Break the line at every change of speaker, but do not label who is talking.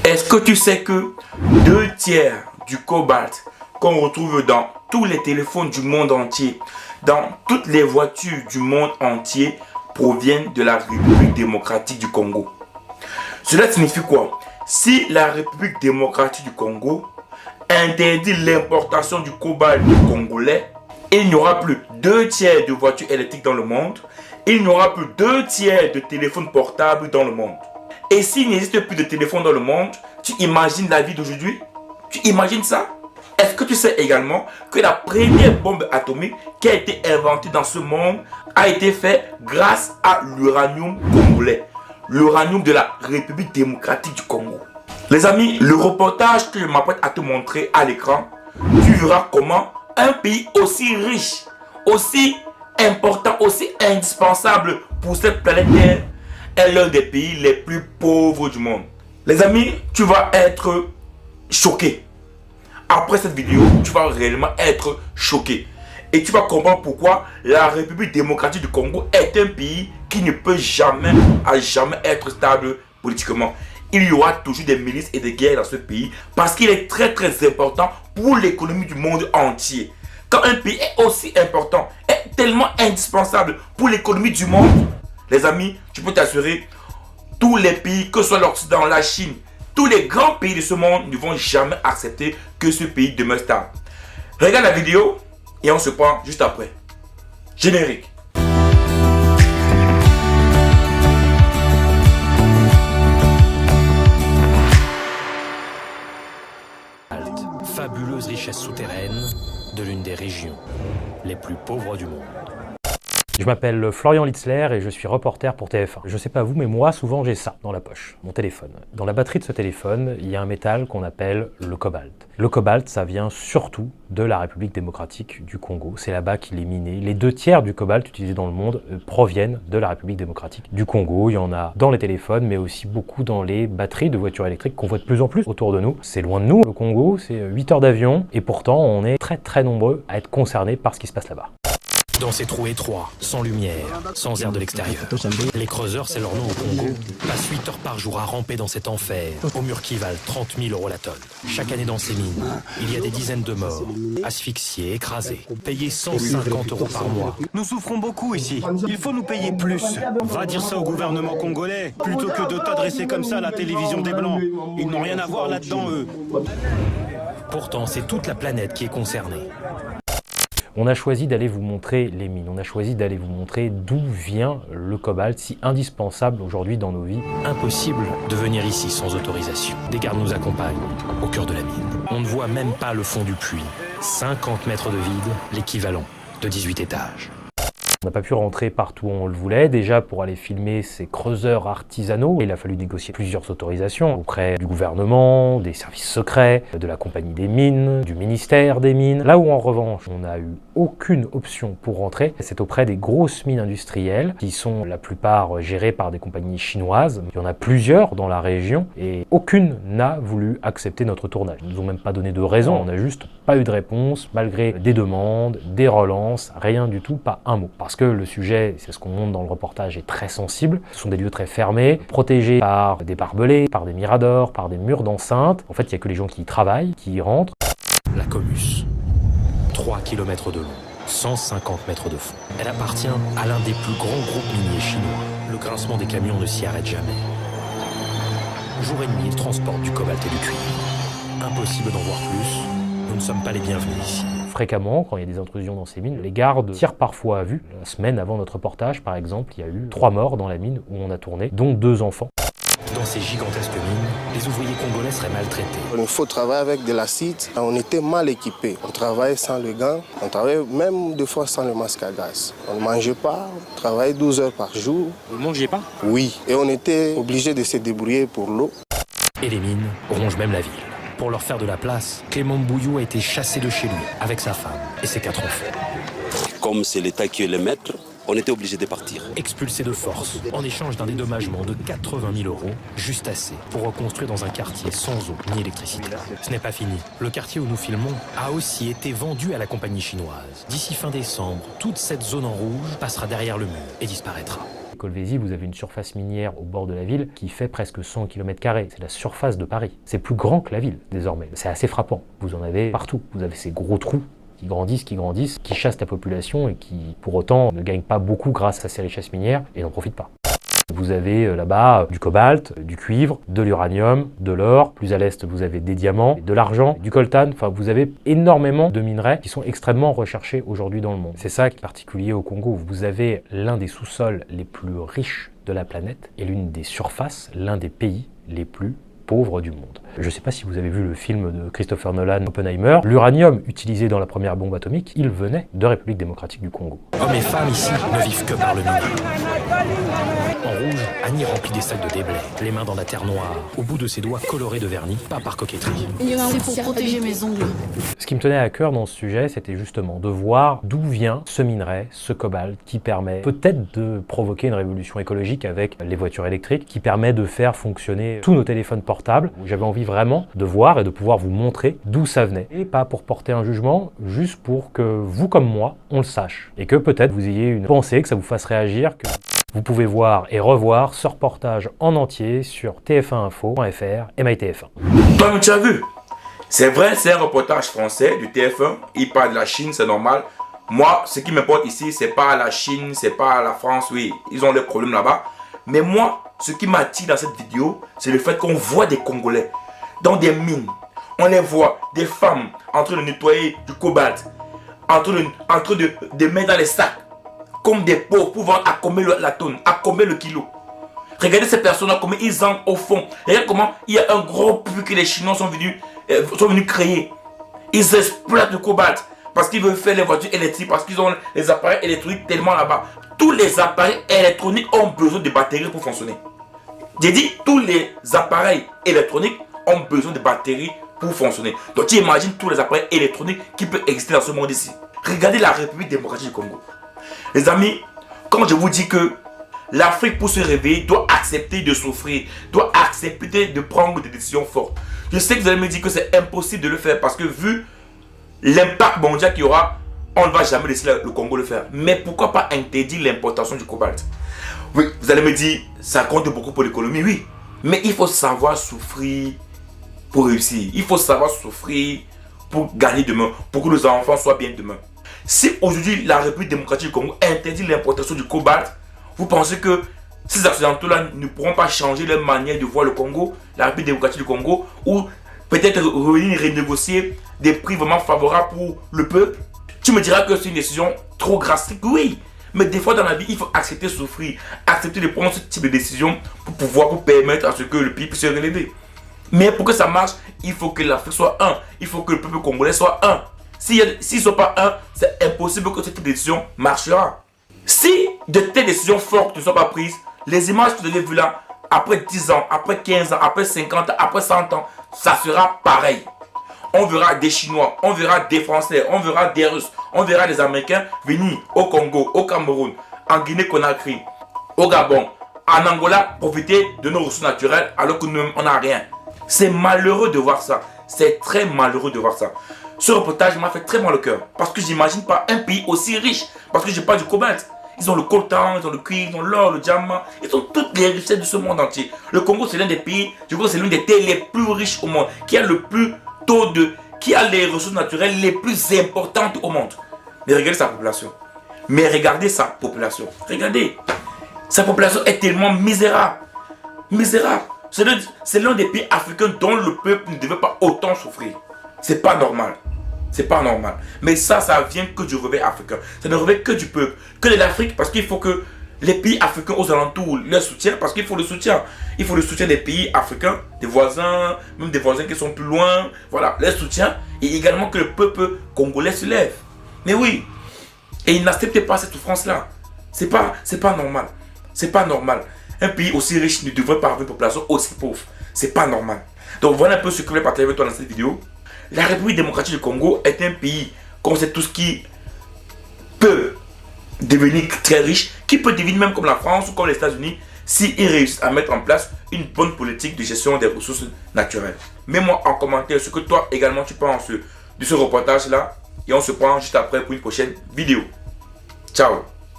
Est-ce que tu sais que 2/3 du cobalt qu'on retrouve dans tous les téléphones du monde entier, dans toutes les voitures du monde entier, proviennent de la République démocratique du Congo? Cela signifie quoi? Si la République démocratique du Congo interdit l'importation du cobalt congolais, il n'y aura plus 2/3 de voitures électriques dans le monde, il n'y aura plus 2/3 de téléphones portables dans le monde. Et s'il n'existe plus de téléphone dans le monde, tu imagines la vie d'aujourd'hui? Tu imagines ça? Est-ce que tu sais également que la première bombe atomique qui a été inventée dans ce monde a été faite grâce à l'uranium congolais, l'uranium de la République démocratique du Congo? Les amis, le reportage que je m'apprête à te montrer à l'écran, tu verras comment un pays aussi riche, aussi important, aussi indispensable pour cette planète Terre est l'un des pays les plus pauvres du monde. Les amis, tu vas être choqué. Après cette vidéo, tu vas réellement être choqué. Et tu vas comprendre pourquoi la République démocratique du Congo est un pays qui ne peut jamais être stable politiquement. Il y aura toujours des milices et des guerres dans ce pays parce qu'il est très important pour l'économie du monde entier. Quand un pays est aussi important, est tellement indispensable pour l'économie du monde, les amis, tu peux t'assurer, tous les pays, que ce soit l'Occident, la Chine, tous les grands pays de ce monde ne vont jamais accepter que ce pays demeure stable. Regarde la vidéo et on se prend juste après. Générique.
Fabuleuse richesse souterraine de l'une des régions les plus pauvres du monde.
Je m'appelle Florian Litzler et je suis reporter pour TF1. Je sais pas vous, mais moi, souvent, j'ai ça dans la poche, mon téléphone. Dans la batterie de ce téléphone, il y a un métal qu'on appelle le cobalt. Le cobalt, ça vient surtout de la République démocratique du Congo. C'est là-bas qu'il est miné. Les 2/3 du cobalt utilisé dans le monde proviennent de la République démocratique du Congo. Il y en a dans les téléphones, mais aussi beaucoup dans les batteries de voitures électriques qu'on voit de plus en plus autour de nous. C'est loin de nous, le Congo, c'est 8 heures d'avion, et pourtant, on est très nombreux à être concernés par ce qui se passe là-bas.
Dans ces trous étroits, sans lumière, sans air de l'extérieur, les creuseurs, c'est leur nom au Congo, passent 8 heures par jour à ramper dans cet enfer, aux murs qui valent 30 000 € la tonne. Chaque année dans ces mines, il y a des dizaines de morts, asphyxiés, écrasés, payés 150 € par mois.
Nous souffrons beaucoup ici. Il faut nous payer plus. Va dire ça au gouvernement congolais, plutôt que de t'adresser comme ça à la télévision des Blancs. Ils n'ont rien à voir là-dedans, eux.
Pourtant, c'est toute la planète qui est concernée.
On a choisi d'aller vous montrer les mines, on a choisi d'aller vous montrer d'où vient le cobalt, si indispensable aujourd'hui dans nos vies.
Impossible de venir ici sans autorisation. Des gardes nous accompagnent au cœur de la mine. On ne voit même pas le fond du puits. 50 mètres de vide, l'équivalent de 18 étages.
On n'a pas pu rentrer partout où on le voulait. Déjà, pour aller filmer ces creuseurs artisanaux, il a fallu négocier plusieurs autorisations auprès du gouvernement, des services secrets, de la compagnie des mines, du ministère des mines. Là où, en revanche, on n'a eu aucune option pour rentrer, c'est auprès des grosses mines industrielles, qui sont la plupart gérées par des compagnies chinoises. Il y en a plusieurs dans la région, et aucune n'a voulu accepter notre tournage. Ils nous ont même pas donné de raison, on n'a juste pas eu de réponse, malgré des demandes, des relances, rien du tout, pas un mot. Parce que le sujet, c'est ce qu'on montre dans le reportage, est très sensible. Ce sont des lieux très fermés, protégés par des barbelés, par des miradors, par des murs d'enceinte. En fait, il n'y a que les gens qui y travaillent, qui y rentrent.
La Comus, 3 km de long, 150 mètres de fond. Elle appartient à l'un des plus grands groupes miniers chinois. Le grincement des camions ne s'y arrête jamais. Jour et nuit, ils transportent du cobalt et du cuivre. Impossible d'en voir plus, nous ne sommes pas les bienvenus ici.
Fréquemment, quand il y a des intrusions dans ces mines, les gardes tirent parfois à vue. La semaine avant notre reportage, par exemple, il y a eu 3 morts dans la mine où on a tourné, dont 2 enfants.
Dans ces gigantesques mines, les ouvriers congolais seraient maltraités.
Il faut travailler avec de l'acide. On était mal équipés. On travaillait sans le gant. On travaillait même des fois sans le masque à gaz. On ne mangeait pas. On travaillait 12 heures par jour.
Vous ne mangez pas?
Oui. Et on était obligé de se débrouiller pour l'eau.
Et les mines rongent même la ville. Pour leur faire de la place, Clément Bouillou a été chassé de chez lui, avec sa femme et ses 4 enfants.
Comme c'est l'État qui est le maître, on était obligé de partir.
Expulsé de force, en échange d'un dédommagement de 80 000 €, juste assez pour reconstruire dans un quartier sans eau ni électricité. Ce n'est pas fini. Le quartier où nous filmons a aussi été vendu à la compagnie chinoise. D'ici fin décembre, toute cette zone en rouge passera derrière le mur et disparaîtra.
Kolwezi, vous avez une surface minière au bord de la ville qui fait presque 100 km². C'est la surface de Paris. C'est plus grand que la ville, désormais. C'est assez frappant. Vous en avez partout. Vous avez ces gros trous qui grandissent, qui chassent la population et qui, pour autant, ne gagnent pas beaucoup grâce à ces richesses minières et n'en profitent pas. Vous avez là-bas du cobalt, du cuivre, de l'uranium, de l'or. Plus à l'est, vous avez des diamants, de l'argent, du coltan. Enfin, vous avez énormément de minerais qui sont extrêmement recherchés aujourd'hui dans le monde. C'est ça qui est particulier au Congo. Vous avez l'un des sous-sols les plus riches de la planète et l'une des surfaces, l'un des pays les plus pauvres du monde. Je ne sais pas si vous avez vu le film de Christopher Nolan, Oppenheimer. L'uranium utilisé dans la première bombe atomique, il venait de République démocratique du Congo.
Hommes et femmes ici ne vivent que par le minerai. En rouge, Annie remplit des sacs de déblais, les mains dans la terre noire, au bout de ses doigts colorés de vernis, pas par coquetterie.
C'est pour protéger mes ongles.
Ce qui me tenait à cœur dans ce sujet, c'était justement de voir d'où vient ce minerai, ce cobalt, qui permet peut-être de provoquer une révolution écologique avec les voitures électriques, qui permet de faire fonctionner tous nos téléphones portables. J'avais envie vraiment de voir et de pouvoir vous montrer d'où ça venait. Et pas pour porter un jugement, juste pour que vous comme moi, on le sache. Et que peut-être vous ayez une pensée, que ça vous fasse réagir, que vous pouvez voir et revoir ce reportage en entier sur tf1info.fr et MyTF1.
Toi, tu as vu? C'est vrai, c'est un reportage français du TF1. Il parle de la Chine, c'est normal. Moi, ce qui m'importe ici, c'est pas la Chine, c'est pas la France. Oui, ils ont des problèmes là-bas. Mais moi, ce qui m'attire dans cette vidéo, c'est le fait qu'on voit des Congolais dans des mines. On les voit, des femmes en train de nettoyer du cobalt, en train de mettre dans les sacs, comme des pauvres, pour voir à combien la tonne, à combien le kilo. Regardez ces personnes-là, comment ils entrent au fond. Regardez comment il y a un gros puits que les Chinois sont venus créer. Ils exploitent le cobalt parce qu'ils veulent faire les voitures électriques, parce qu'ils ont les appareils électroniques tellement là-bas. Tous les appareils électroniques ont besoin de batteries pour fonctionner. J'ai dit, tous les appareils électroniques ont besoin de batteries pour fonctionner. Donc tu imagines tous les appareils électroniques qui peuvent exister dans ce monde ici. Regardez la République démocratique du Congo. Les amis, quand je vous dis que l'Afrique, pour se réveiller, doit accepter de souffrir, doit accepter de prendre des décisions fortes. Je sais que vous allez me dire que c'est impossible de le faire parce que vu l'impact mondial qu'il y aura, on ne va jamais laisser le Congo le faire. Mais pourquoi pas interdire l'importation du cobalt? Oui, vous allez me dire, ça compte beaucoup pour l'économie, oui. Mais il faut savoir souffrir pour réussir. Il faut savoir souffrir pour gagner demain, pour que nos enfants soient bien demain. Si aujourd'hui la République démocratique du Congo interdit l'importation du cobalt, vous pensez que ces Occidentaux-là ne pourront pas changer leur manière de voir le Congo, la République démocratique du Congo, ou peut-être revenir renégocier des prix vraiment favorables pour le peuple? Tu me diras que c'est une décision trop drastique, oui. Mais des fois dans la vie, il faut accepter de souffrir, accepter de prendre ce type de décision pour permettre à ce que le pays puisse se relever. Mais pour que ça marche, il faut que l'Afrique soit un. Il faut que le peuple congolais soit un. S'ils ne sont pas un, c'est impossible que cette décision marchera. Si de telles décisions fortes ne sont pas prises, les images que vous avez vues là, après 10 ans, après 15 ans, après 50 ans, après 100 ans, ça sera pareil. On verra des Chinois, on verra des Français, on verra des Russes, on verra des Américains venir au Congo, au Cameroun, en Guinée-Conakry, au Gabon, en Angola, profiter de nos ressources naturelles alors que nous, on n'a rien. C'est malheureux de voir ça. C'est très malheureux de voir ça. Ce reportage m'a fait très mal au cœur parce que j'imagine pas un pays aussi riche. Parce que je parle du cobalt. Ils ont le coltan, ils ont le cuivre, ils ont l'or, le diamant. Ils ont toutes les richesses de ce monde entier. Le Congo, c'est l'un des pays, je crois que c'est l'une des terres les plus riches au monde, qui a le plus qui a les ressources naturelles les plus importantes au monde. Mais regardez sa population. Mais regardez sa population. Regardez. Sa population est tellement misérable. Misérable. C'est l'un des pays africains dont le peuple ne devait pas autant souffrir. C'est pas normal. C'est pas normal. Mais ça vient que du réveil africain. Ça ne réveille que du peuple, que de l'Afrique, parce qu'il faut que les pays africains aux alentours les soutiennent, parce qu'il faut le soutien. Il faut le soutien des pays africains, des voisins, même des voisins qui sont plus loin. Voilà, les soutiens. Et également que le peuple congolais se lève. Mais oui. Et ils n'acceptent pas cette souffrance-là. C'est pas normal. C'est pas normal. Un pays aussi riche ne devrait pas avoir une population aussi pauvre. C'est pas normal. Donc voilà un peu ce que je voulais partager avec toi dans cette vidéo. La République démocratique du Congo est un pays, comme c'est tout ce qui peut devenir très riche, qui peut devenir même comme la France ou comme les États-Unis, s'ils réussissent à mettre en place une bonne politique de gestion des ressources naturelles. Mets-moi en commentaire ce que toi également tu penses de ce reportage-là. Et on se prend juste après pour une prochaine vidéo. Ciao!